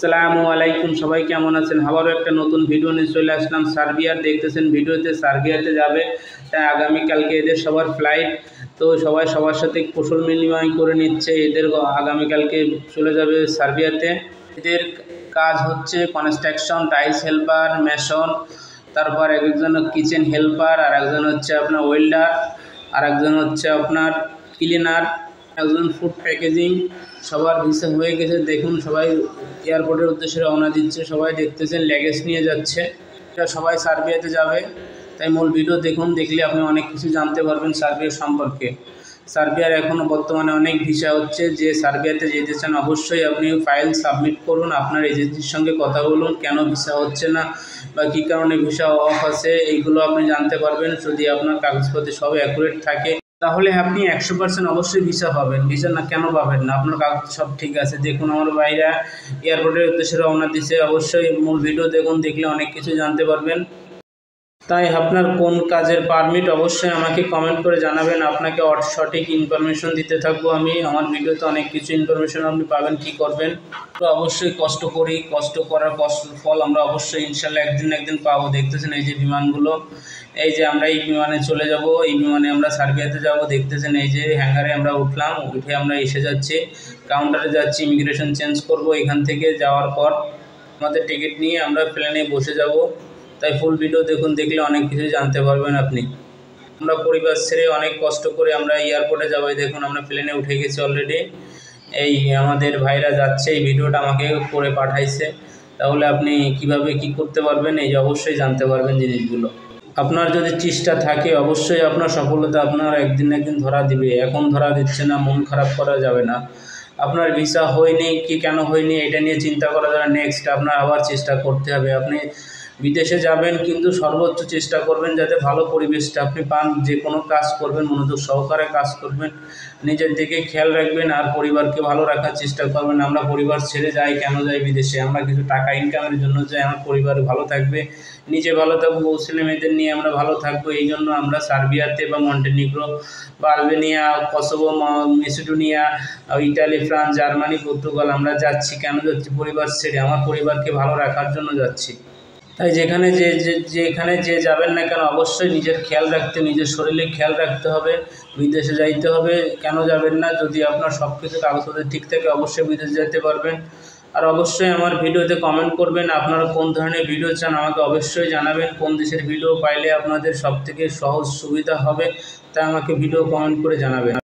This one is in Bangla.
আসসালামু আলাইকুম, সবাই কেমন আছেন? আবারও একটা নতুন ভিডিও নিয়ে চলে আসলাম। সার্বিয়ার দেখতেছেন ভিডিওতে সার্বিয়াতে যাবে, তাই আগামীকালকে এদের সবার ফ্লাইট। তো সবাই সবার সাথে কুশল বিনিময় করে নিচ্ছে। এদের আগামীকালকে চলে যাবে সার্বিয়াতে। এদের কাজ হচ্ছে কনস্ট্রাকশন, টাইলস হেল্পার, মেশন, তারপর একজন কিচেন হেল্পার, আর একজন হচ্ছে আপনার ওয়েল্ডার, আর একজন হচ্ছে আপনার ক্লিনার, একজন ফুড প্যাকেজিং। সবার ভিসা হয়ে গেছে। দেখুন সবাই এয়ারপোর্টের উদ্দেশ্যে রওনা দিচ্ছে। সবাই দেখতেছেন লাগেজ নিয়ে যাচ্ছে। এটা সবাই সার্বিয়াতে যাবে, তাই মূল ভিডিও দেখুন। দেখলে আপনি অনেক কিছু জানতে পারবেন সার্বিয়া সম্পর্কে। সার্বিয়ার এখনও বর্তমানে অনেক ভিসা হচ্ছে। যে সার্বিয়াতে যেতে চান অবশ্যই আপনি ফাইল সাবমিট করুন, আপনার এজেন্সির সঙ্গে কথা বলুন কেন ভিসা হচ্ছে না বা কী কারণে ভিসা অফ আছে, এইগুলো আপনি জানতে পারবেন। যদি আপনার কাগজপত্র সব অ্যাকুরেট থাকে তাহলে আপনি 100% অবশ্যই ভিসা পাবেন। ভিসা না কেন পাবেন না? আপনার কাগজ সব ঠিক আছে। দেখুন আমার ভাইরা এয়ারপোর্টের উদ্দেশ্যে রওনা দিচ্ছে। অবশ্যই মূল ভিডিও দেখুন, দেখলে অনেক কিছু জানতে পারবেন। তাই আপনার কোন কাজের পারমিট অবশ্যই আমাকে কমেন্ট করে জানাবেন। আপনাকে সঠিক ইনফরমেশন দিতে থাকবো আমি। আমার ভিডিওতে অনেক কিছু ইনফরমেশন আপনি পাবেন কী করবেন। তো অবশ্যই কষ্ট করি, কষ্ট করার ফল আমরা অবশ্যই ইনশাল্লাহ একদিন না একদিন পাবো। দেখতেছেন এই যে বিমানগুলো, এই যে আমরা এই বিমানে চলে যাব, এই বিমানে আমরা সার্বিয়াতে যাব। দেখতেছেন এই যে হ্যাঙ্গারে আমরা উঠলাম, উঠে আমরা এসে যাচ্ছি, কাউন্টারে যাচ্ছি, ইমিগ্রেশন চেঞ্জ করব। এখান থেকে যাওয়ার পর আমাদের টিকিট নিয়ে আমরা প্লেনে বসে যাব। তাই ফুল ভিডিও দেখুন, দেখলে অনেক কিছু জানতে পারবেন আপনি। আমরা পরিবার ছেড়ে অনেক কষ্ট করে আমরা এয়ারপোর্টে যাবো। দেখুন আমরা প্লেনে উঠে গেছি অলরেডি। এই আমাদের ভাইরা যাচ্ছে, এই ভিডিওটা আমাকে করে পাঠাইছে। তাহলে আপনি কিভাবে কি করতে পারবেন এই যে অবশ্যই জানতে পারবেন জিনিসগুলো। আপনার যদি চেষ্টা থাকে অবশ্যই আপনার সফলতা আপনার একদিন না একদিন ধরা দিবে। এখন ধরা দিচ্ছে না, মন খারাপ করা যাবে না। আপনার ভিসা হয়নি কি কেন হয়নি এটা নিয়ে চিন্তা করা যাবে। নেক্সট আপনার আবার চেষ্টা করতে হবে। আপনি বিদেশে যাবেন কিন্তু সর্বোচ্চ চেষ্টা করবেন যাতে ভালো পরিবেশটা আপনি পান। যে কোনো কাজ করবেন মনোযোগ সহকারে কাজ করবেন, নিজের দিকে খেয়াল রাখবেন আর পরিবারকে ভালো রাখার চেষ্টা করবেন। আমরা পরিবার ছেড়ে যাই কেন যাই বিদেশে? আমরা কিছু টাকা ইনকামের জন্য যাই। আমার পরিবার ভালো থাকবে, নিজে ভালো থাকবো, ছেলে মেয়েদের নিয়ে আমরা ভালো থাকবো। এই জন্য আমরা সার্বিয়াতে বা মন্টেনিগ্রো বা Albania, Kosovo, Macedonia, Italy, France, Germany, Portugal আমরা যাচ্ছি। কেন যাচ্ছি? পরিবার ছেড়ে আমার পরিবারকে ভালো রাখার জন্য যাচ্ছি। তাই যেখানে যে যাবেন না কেন অবশ্যই নিজের খেয়াল রাখতে, নিজের শরীরে খেয়াল রাখতে হবে। বিদেশে যাইতে হবে। কেন যাবেন না? যদি আপনার সব কিছু কাগজপত্র ঠিক থাকে অবশ্যই বিদেশে যেতে পারবেন। আর অবশ্যই আমার ভিডিওতে কমেন্ট করবেন আপনারা কোন ধরনের ভিডিও চান, আমাকে অবশ্যই জানাবেন। কোন দেশের ভিডিও পাইলে আপনাদের সবথেকে সহজ সুবিধা হবে তা আমাকে ভিডিও কমেন্ট করে জানাবেন।